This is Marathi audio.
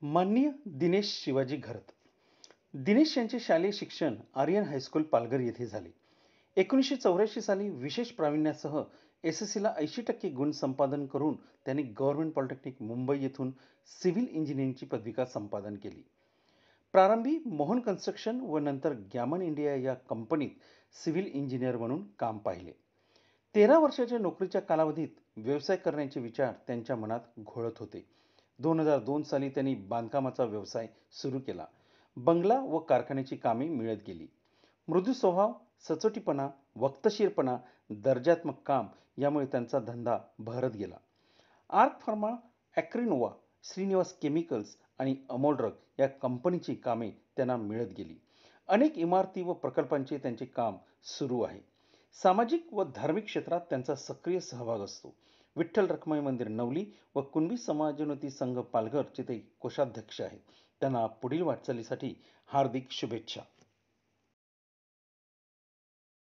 माननीय दिनेश शिवाजी घरत. दिनेश यांचे शालेय शिक्षण आर्यन हायस्कूल पालघर येथे झाले. 1984 साली विशेष प्रावीण्यासह एसएससीला 80% गुण संपादन करून त्यांनी गव्हर्नमेंट पॉलिटेक्निक मुंबई येथून सिव्हिल इंजिनिअरिंगची पदविका संपादन केली. प्रारंभी मोहन कन्स्ट्रक्शन व नंतर गॅमन इंडिया या कंपनीत सिव्हिल इंजिनियर म्हणून काम पाहिले. 13 वर्षाच्या नोकरीच्या कालावधीत व्यवसाय करण्याचे विचार त्यांच्या मनात घोळत होते. 2002 साली त्यांनी बांधकामाचा व्यवसाय सुरू केला. बंगला व कारखान्याची कामे मिळत गेली. मृदू स्वभाव, सचोटीपणा, वक्तशीरपणा, दर्जात्मक काम यामुळे त्यांचा धंदा बहरत गेला. आर्क फार्मा, ॲक्रिनोवा, श्रीनिवास केमिकल्स आणि अमोल ड्रग या कंपनीची कामे त्यांना मिळत गेली. अनेक इमारती व प्रकल्पांचे त्यांचे काम सुरू आहे. सामाजिक व धार्मिक क्षेत्रात त्यांचा सक्रिय सहभाग असतो. विठ्ठल रखुमाई मंदिर नवली व कुणबी समाजोन्नती संघ पालघरचे ते कोषाध्यक्ष आहेत. त्यांना पुढील वाटचालीसाठी हार्दिक शुभेच्छा.